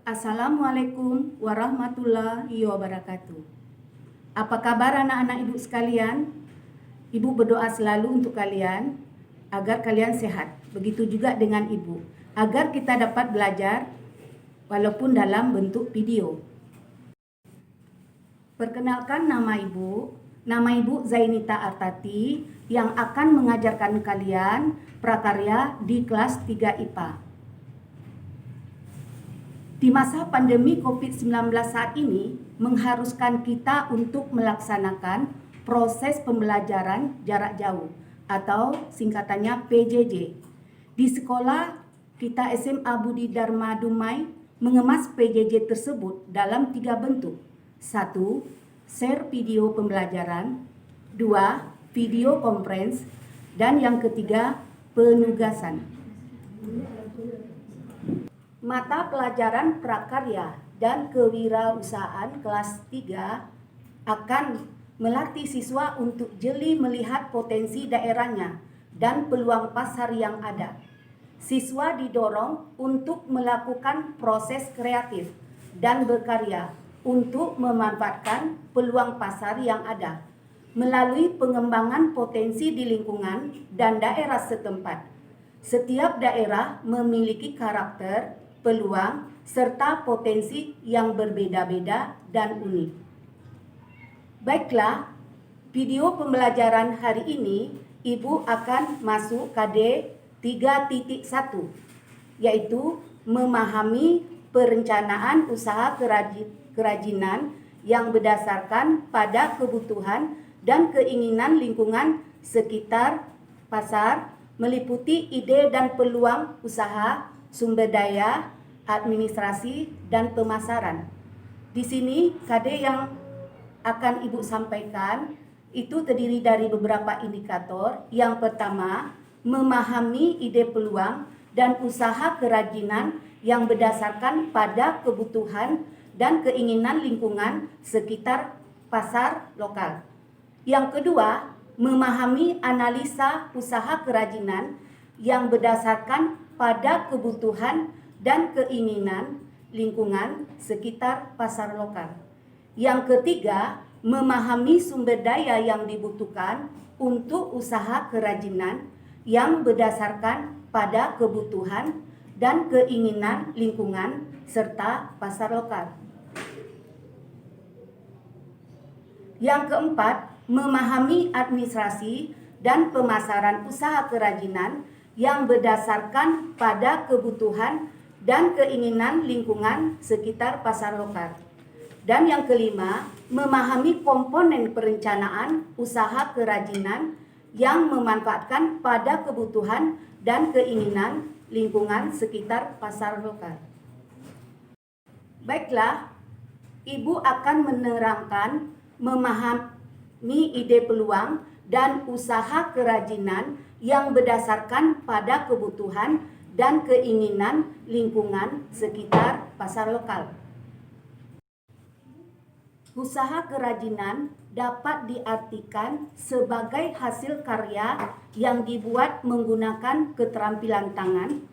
Assalamualaikum warahmatullahi wabarakatuh. Apa kabar anak-anak ibu sekalian? Ibu berdoa selalu untuk kalian agar kalian sehat. Begitu juga dengan ibu, agar kita dapat belajar walaupun dalam bentuk video. Perkenalkan nama ibu. Nama ibu Zainita Artati yang akan mengajarkan kalian prakarya di kelas 3 IPA. Di masa pandemi COVID-19 saat ini mengharuskan kita untuk melaksanakan proses pembelajaran jarak jauh atau singkatannya PJJ. Di sekolah kita SMA Budi Dharma Dumai mengemas PJJ tersebut dalam 3 bentuk. 1. Share video pembelajaran. 2. Video conference. Dan yang ketiga, penugasan. Mata pelajaran prakarya dan kewirausahaan kelas 3 akan melatih siswa untuk jeli melihat potensi daerahnya dan peluang pasar yang ada. Siswa didorong untuk melakukan proses kreatif dan berkarya untuk memanfaatkan peluang pasar yang ada melalui pengembangan potensi di lingkungan dan daerah setempat. Setiap daerah memiliki karakter, peluang, serta potensi yang berbeda-beda dan unik. Baiklah, video pembelajaran hari ini Ibu akan masuk KD 3.1, yaitu memahami perencanaan usaha kerajinan yang berdasarkan pada kebutuhan dan keinginan lingkungan sekitar pasar, meliputi ide dan peluang usaha, sumber daya, administrasi, dan pemasaran. Di sini KD yang akan Ibu sampaikan itu terdiri dari beberapa indikator. Yang pertama, memahami ide peluang dan usaha kerajinan yang berdasarkan pada kebutuhan dan keinginan lingkungan sekitar pasar lokal. Yang kedua, memahami analisa usaha kerajinan yang berdasarkan pada kebutuhan dan keinginan lingkungan sekitar pasar lokal. Yang ketiga, memahami sumber daya yang dibutuhkan untuk usaha kerajinan yang berdasarkan pada kebutuhan dan keinginan lingkungan serta pasar lokal. Yang keempat, memahami administrasi dan pemasaran usaha kerajinan yang berdasarkan pada kebutuhan dan keinginan lingkungan sekitar pasar lokal. Dan yang kelima, memahami komponen perencanaan usaha kerajinan yang memanfaatkan pada kebutuhan dan keinginan lingkungan sekitar pasar lokal. Baiklah, Ibu akan menerangkan memahami ide peluang dan usaha kerajinan yang berdasarkan pada kebutuhan dan keinginan lingkungan sekitar pasar lokal. Usaha kerajinan dapat diartikan sebagai hasil karya yang dibuat menggunakan keterampilan tangan.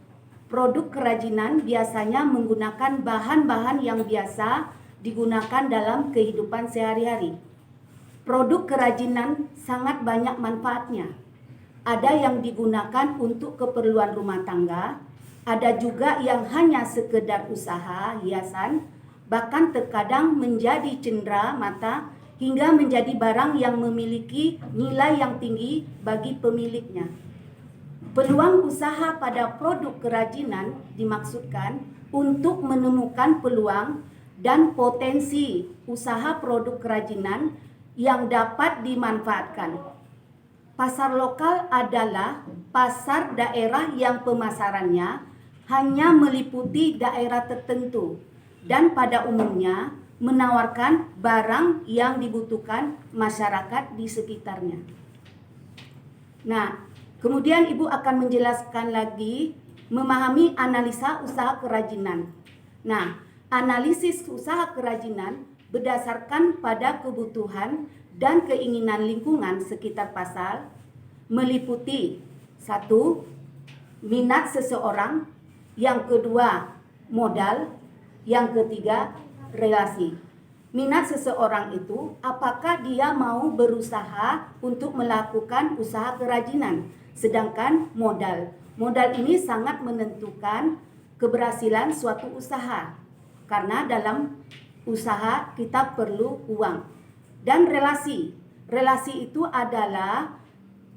Produk kerajinan biasanya menggunakan bahan-bahan yang biasa digunakan dalam kehidupan sehari-hari. Produk kerajinan sangat banyak manfaatnya. Ada yang digunakan untuk keperluan rumah tangga, ada juga yang hanya sekedar usaha hiasan, bahkan terkadang menjadi cendera mata hingga menjadi barang yang memiliki nilai yang tinggi bagi pemiliknya. Peluang usaha pada produk kerajinan dimaksudkan untuk menemukan peluang dan potensi usaha produk kerajinan yang dapat dimanfaatkan. Pasar lokal adalah pasar daerah yang pemasarannya hanya meliputi daerah tertentu dan pada umumnya menawarkan barang yang dibutuhkan masyarakat di sekitarnya. Nah, kemudian Ibu akan menjelaskan lagi memahami analisa usaha kerajinan. Nah, analisis usaha kerajinan berdasarkan pada kebutuhan dan keinginan lingkungan sekitar pasar meliputi 1. Minat seseorang. Yang kedua, modal. Yang ketiga, relasi. Minat seseorang itu apakah dia mau berusaha untuk melakukan usaha kerajinan. Sedangkan modal ini sangat menentukan keberhasilan suatu usaha. Karena dalam usaha kita perlu uang. Dan relasi itu adalah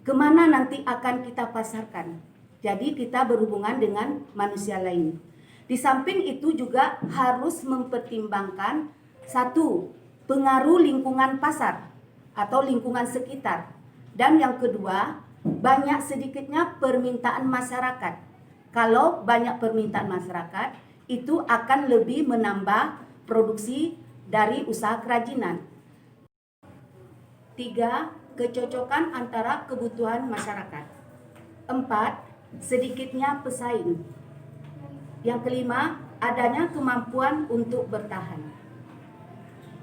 kemana nanti akan kita pasarkan. Jadi kita berhubungan dengan manusia lain. Di samping itu juga harus mempertimbangkan satu, pengaruh lingkungan pasar atau lingkungan sekitar. Dan yang kedua, banyak sedikitnya permintaan masyarakat. Kalau banyak permintaan masyarakat, itu akan lebih menambah produksi dari usaha kerajinan. 3. Kecocokan antara kebutuhan masyarakat. 4. Sedikitnya pesaing. Yang kelima, adanya kemampuan untuk bertahan.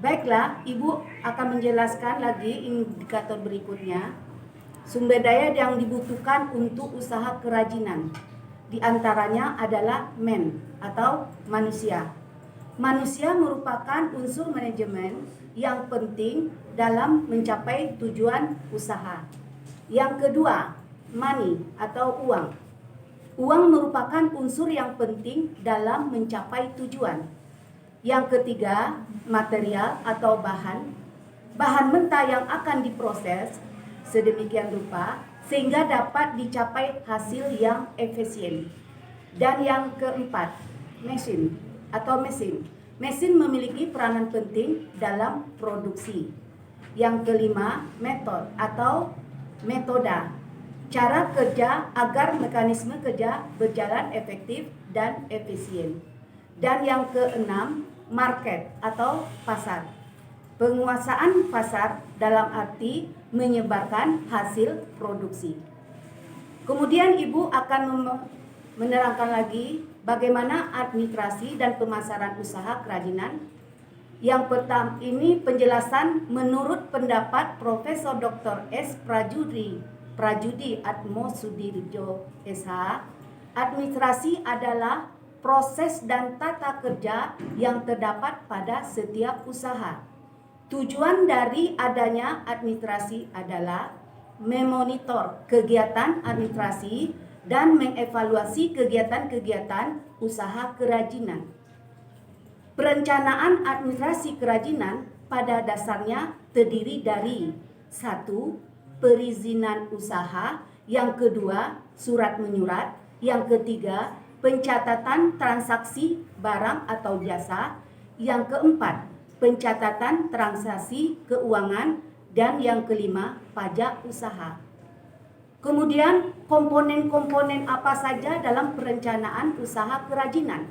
Baiklah, Ibu akan menjelaskan lagi indikator berikutnya. Sumber daya yang dibutuhkan untuk usaha kerajinan. Di antaranya adalah atau manusia. Manusia merupakan unsur manajemen yang penting dalam mencapai tujuan usaha. Yang kedua, money atau uang. Uang merupakan unsur yang penting dalam mencapai tujuan. Yang ketiga, material atau bahan. Bahan mentah yang akan diproses sedemikian rupa sehingga dapat dicapai hasil yang efisien. Dan yang keempat, mesin. Mesin memiliki peranan penting dalam produksi. Yang kelima, metode atau metoda. Cara kerja agar mekanisme kerja berjalan efektif dan efisien. Dan yang keenam, market atau pasar. Penguasaan pasar dalam arti menyebarkan hasil produksi. Kemudian Ibu akan menerangkan lagi bagaimana administrasi dan pemasaran usaha kerajinan. Yang pertama ini penjelasan menurut pendapat Profesor Dr. S. Prajudi Atmosudirjo SH, administrasi adalah proses dan tata kerja yang terdapat pada setiap usaha. Tujuan dari adanya administrasi adalah memonitor kegiatan administrasi dan mengevaluasi kegiatan-kegiatan usaha kerajinan. Perencanaan administrasi kerajinan pada dasarnya terdiri dari 1. Perizinan usaha, yang kedua surat menyurat, yang ketiga pencatatan transaksi barang atau jasa, yang keempat pencatatan transaksi keuangan, dan yang kelima pajak usaha. Kemudian komponen-komponen apa saja dalam perencanaan usaha kerajinan?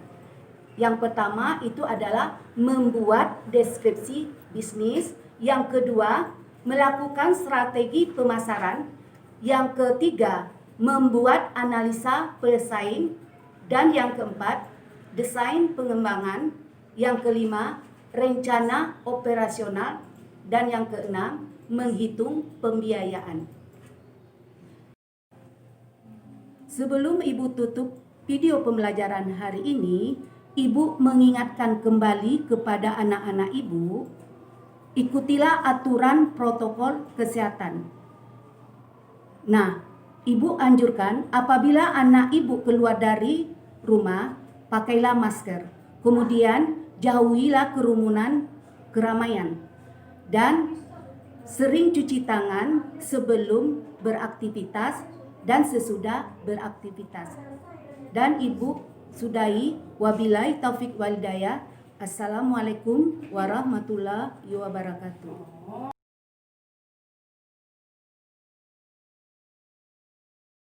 Yang pertama itu adalah membuat deskripsi bisnis, yang kedua melakukan strategi pemasaran, yang ketiga membuat analisa pesaing, dan yang keempat desain pengembangan, yang kelima rencana operasional, dan yang keenam menghitung pembiayaan. Sebelum Ibu tutup video pembelajaran hari ini, Ibu mengingatkan kembali kepada anak-anak Ibu, ikutilah aturan protokol kesehatan. Nah, Ibu anjurkan apabila anak Ibu keluar dari rumah, pakailah masker. Kemudian jauhilah kerumunan keramaian. Dan sering cuci tangan sebelum beraktivitas dan sesudah beraktivitas. Dan Ibu sudahi, wabillahi taufik wal hidayah. Assalamualaikum warahmatullahi wabarakatuh.